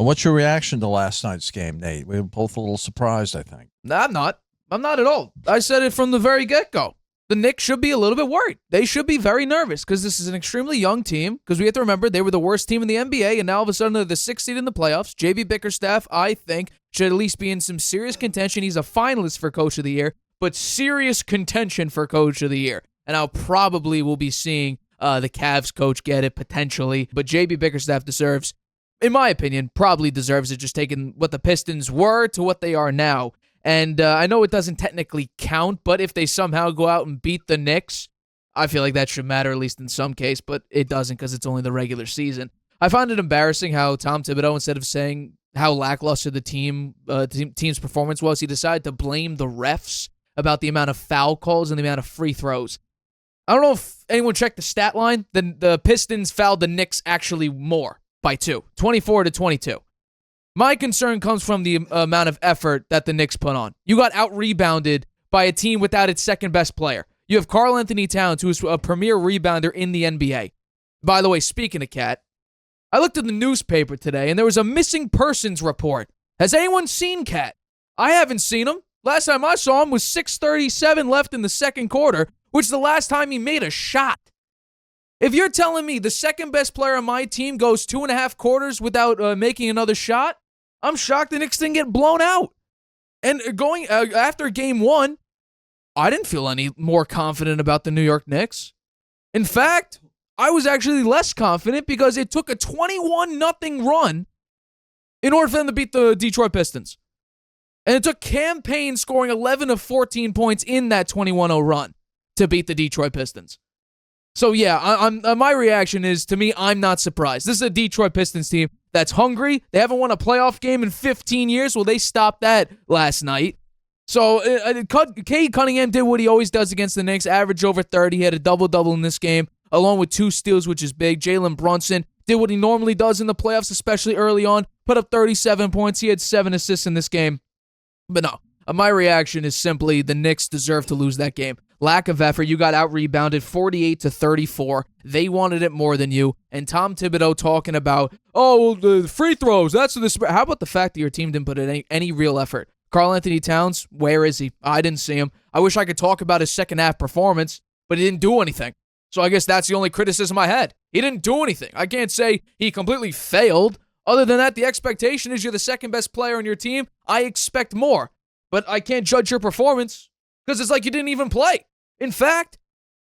What's your reaction to last night's game, Nate? We were both a little surprised, I think. No, I'm not. I'm not at all. I said it from the very get-go. The Knicks should be a little bit worried. They should be very nervous because this is an extremely young team, because we have to remember they were the worst team in the NBA, and now all of a sudden they're the 6th seed in the playoffs. JB Bickerstaff, I think, should at least be in some serious contention. He's a finalist for Coach of the Year, but serious contention for Coach of the Year. And I'll probably will be seeing the Cavs coach get it potentially, but JB Bickerstaff deserves, in my opinion, probably deserves it, just taking what the Pistons were to what they are now. And I know it doesn't technically count, but if they somehow go out and beat the Knicks, I feel like that should matter, at least in some case, but it doesn't because it's only the regular season. I find it embarrassing how Tom Thibodeau, instead of saying how lackluster the team's performance was, he decided to blame the refs about the amount of foul calls and the amount of free throws. I don't know if anyone checked the stat line. The Pistons fouled the Knicks actually more by 2, 24-22. My concern comes from the amount of effort that the Knicks put on. You got out-rebounded by a team without its second-best player. You have Karl-Anthony Towns, who is a premier rebounder in the NBA. By the way, speaking of Cat, I looked at the newspaper today, and there was a missing persons report. Has anyone seen Cat? I haven't seen him. Last time I saw him was 6:37 left in the second quarter, which is the last time he made a shot. If you're telling me the second-best player on my team goes 2.5 quarters without making another shot, I'm shocked the Knicks didn't get blown out. And going after game 1, I didn't feel any more confident about the New York Knicks. In fact, I was actually less confident because it took a 21-0 run in order for them to beat the Detroit Pistons. And it took Cam Payne scoring 11 of 14 points in that 21-0 run to beat the Detroit Pistons. So yeah, my reaction is, to me, I'm not surprised. This is a Detroit Pistons team that's hungry. They haven't won a playoff game in 15 years. Well, they stopped that last night. So Cade Cunningham did what he always does against the Knicks, averaged over 30. He had a double-double in this game, along with 2 steals, which is big. Jalen Brunson did what he normally does in the playoffs, especially early on, put up 37 points. He had 7 assists in this game. But no, my reaction is simply the Knicks deserve to lose that game. Lack of effort. You got out-rebounded 48-34. They wanted it more than you. And Tom Thibodeau talking about, the free throws, that's the... How about the fact that your team didn't put in any real effort? Karl-Anthony Towns, where is he? I didn't see him. I wish I could talk about his second-half performance, but he didn't do anything. So I guess that's the only criticism I had. He didn't do anything. I can't say he completely failed. Other than that, the expectation is you're the second-best player on your team. I expect more. But I can't judge your performance because it's like you didn't even play. In fact,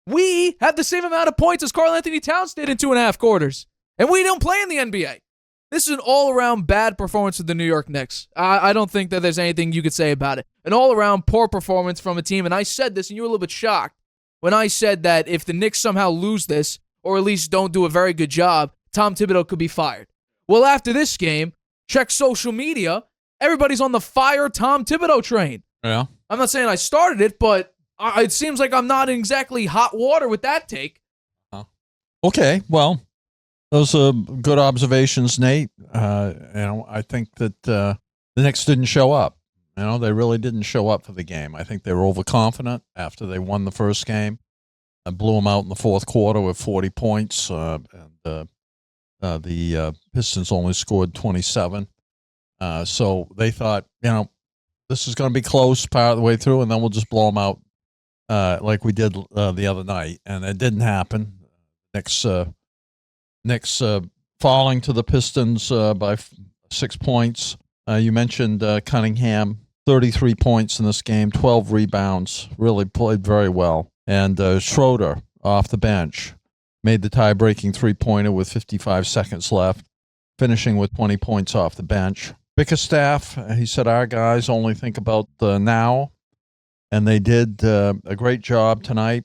we had the same amount of points as Karl-Anthony Towns did in 2.5 quarters. And we don't play in the NBA. This is an all-around bad performance of the New York Knicks. I don't think that there's anything you could say about it. An all-around poor performance from a team. And I said this, and you were a little bit shocked when I said that if the Knicks somehow lose this, or at least don't do a very good job, Tom Thibodeau could be fired. Well, after this game, check social media. Everybody's on the fire Tom Thibodeau train. Yeah. I'm not saying I started it, but it seems like I'm not in exactly hot water with that take. Okay, well, those are good observations, Nate. I think that the Knicks didn't show up. They really didn't show up for the game. I think they were overconfident after they won the first game. I blew them out in the fourth quarter with 40 points, and the Pistons only scored 27. So they thought, this is going to be close part of the way through, and then we'll just blow them out like we did the other night. And it didn't happen. Knicks falling to the Pistons by 6 points. You mentioned Cunningham, 33 points in this game, 12 rebounds, really played very well. And Schroeder off the bench made the tie-breaking three-pointer with 55 seconds left, finishing with 20 points off the bench. Bickerstaff, he said, our guys only think about the now, and they did a great job tonight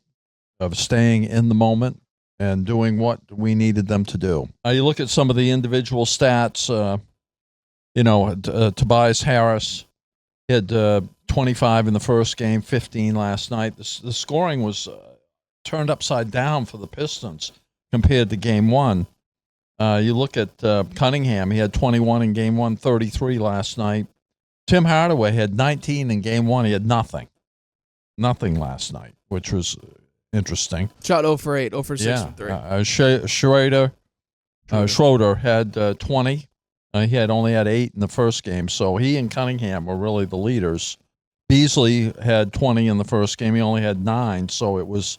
of staying in the moment and doing what we needed them to do. You look at some of the individual stats, Tobias Harris had 25 in the first game, 15 last night. The scoring was turned upside down for the Pistons compared to game 1. You look at Cunningham. He had 21 in game 1, 33 last night. Tim Hardaway had 19 in game 1. He had nothing last night, which was interesting. Shot 0 for 8, 0 for 6 from 3. Schroeder had 20 He had only had 8 in the first game, so he and Cunningham were really the leaders. Beasley had 20 in the first game. He only had 9, so it was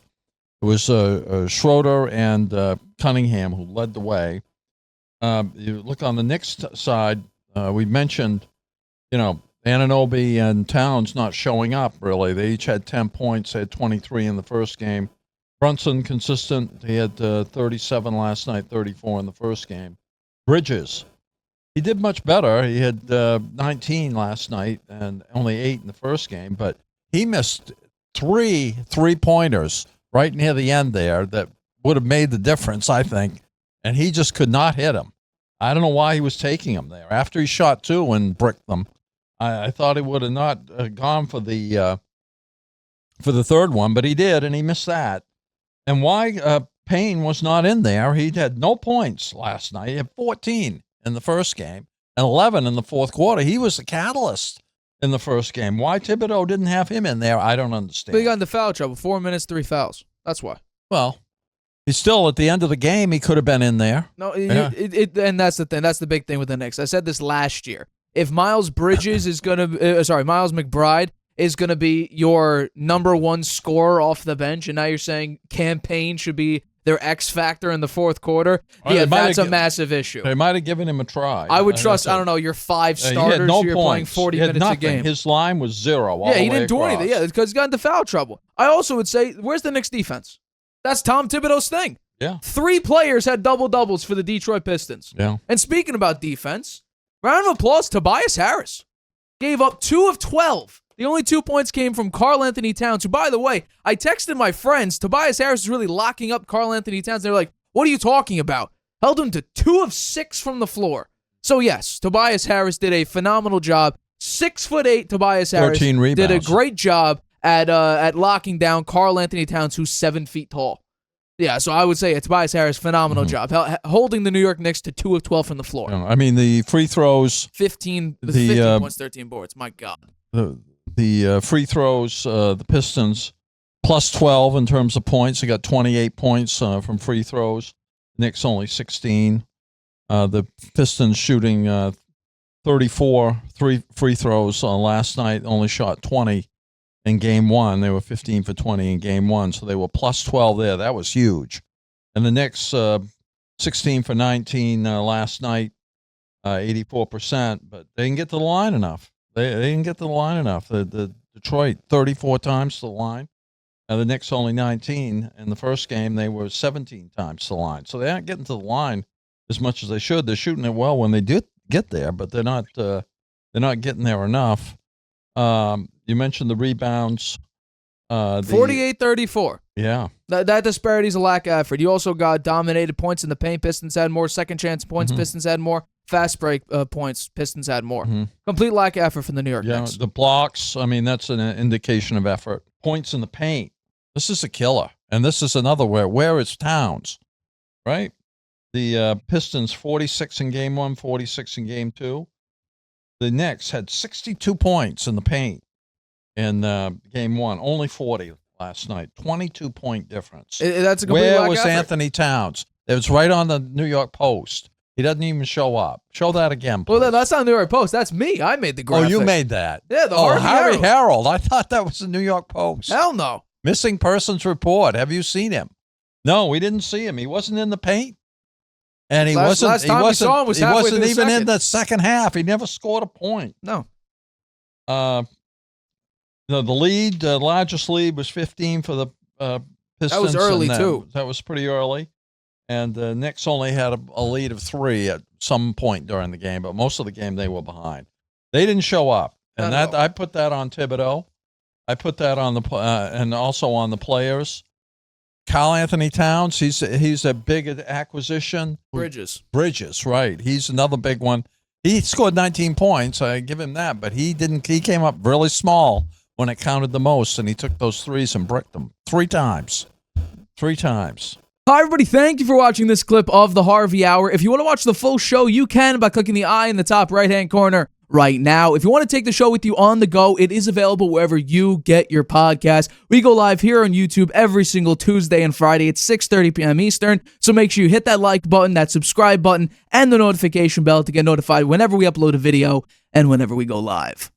Schroeder and Cunningham who led the way. You look on the Knicks side, we mentioned, Anunoby and Towns not showing up, really. They each had 10 points. They had 23 in the first game. Brunson, consistent. He had 37 last night, 34 in the first game. Bridges, he did much better. He had 19 last night and only 8 in the first game, but he missed 3 3-pointers right near the end there that would have made the difference, I think, and he just could not hit them. I don't know why he was taking them there. After he shot 2 and bricked them, I thought he would have not gone for the third one, but he did, and he missed that. And why Payne was not in there? He had no points last night. He had 14 in the first game and 11 in the fourth quarter. He was the catalyst in the first game. Why Thibodeau didn't have him in there, I don't understand. But he got into foul trouble. 4 minutes, 3 fouls. That's why. Well, he's still at the end of the game. He could have been in there. No, and that's the thing. That's the big thing with the Knicks. I said this last year. If Miles Bridges is going to, Miles McBride is going to be your number 1 scorer off the bench, and now you're saying Campaign should be their X factor in the fourth quarter, that's a massive issue. They might have given him a try. I would trust, your 5 starters who you're playing 40 minutes a game. His line was 0 he didn't do anything. Yeah, because he got into foul trouble. I also would say, where's the Knicks defense? That's Tom Thibodeau's thing. Yeah. 3 players had double-doubles for the Detroit Pistons. Yeah. And speaking about defense, round of applause, Tobias Harris gave up 2 of 12. The only 2 points came from Karl-Anthony Towns, who, by the way, I texted my friends, Tobias Harris is really locking up Karl-Anthony Towns. They're like, what are you talking about? Held him to 2 of 6 from the floor. So, yes, Tobias Harris did a phenomenal job. 6'8" Tobias Harris 13 rebounds. Did a great job at locking down Karl-Anthony Towns, who's 7 feet tall. Yeah, so I would say Tobias Harris, phenomenal job, holding the New York Knicks to 2 of 12 from the floor. I mean, the free throws. 15 points, 13 boards. My God. The free throws, the Pistons, plus 12 in terms of points. They got 28 points from free throws. Knicks only 16. The Pistons shooting 34 free throws last night, only shot 20 in game 1. They were 15 for 20 in game 1, so they were plus 12 there. That was huge. And the Knicks, 16 for 19 last night, 84%, but they didn't get to the line enough. They didn't get to the line enough. The Detroit, 34 times to the line. The Knicks only 19. In the first game, they were 17 times to the line. So they aren't getting to the line as much as they should. They're shooting it well when they did get there, but they're not getting there enough. You mentioned the rebounds. 48-34. Yeah. That disparity is a lack of effort. You also got dominated points in the paint. Pistons had more. Second chance points. Pistons had more. Fast break points. Pistons had more. Complete lack of effort from the New York Knicks. The blocks, that's an indication of effort. Points in the paint. This is a killer. And this is another where is Towns, right? The Pistons, 46 in game 1, 46 in game 2. The Knicks had 62 points in the paint in game 1, only 40 last night. 22-point difference. That's a complete Where lack was of effort. Anthony Towns? It was right on the New York Post. He doesn't even show up. Show that again, please. Well, that's not New York Post. That's me. I made the graphic. Oh, you made that? Yeah, the Harvey Herald. I thought that was the New York Post. Hell no. Missing persons report. Have you seen him? No, we didn't see him. He wasn't in the paint. And he wasn't even in the second half. He never scored a point. No. The largest lead was 15 for the Pistons. That was early, too. That was pretty early. And the Knicks only had a lead of 3 at some point during the game, but most of the game they were behind. They didn't show up. And I put that on Thibodeau. I put that on and also on the players. Karl-Anthony Towns, he's a big acquisition. Bridges, right. He's another big one. He scored 19 points. I give him that, but he came up really small when it counted the most, and he took those threes and bricked them 3 times. 3 times. Hi, everybody. Thank you for watching this clip of the Harvey Hour. If you want to watch the full show, you can by clicking the I in the top right-hand corner right now. If you want to take the show with you on the go, it is available wherever you get your podcast. We go live here on YouTube every single Tuesday and Friday at 6:30 p.m. Eastern. So make sure you hit that like button, that subscribe button, and the notification bell to get notified whenever we upload a video and whenever we go live.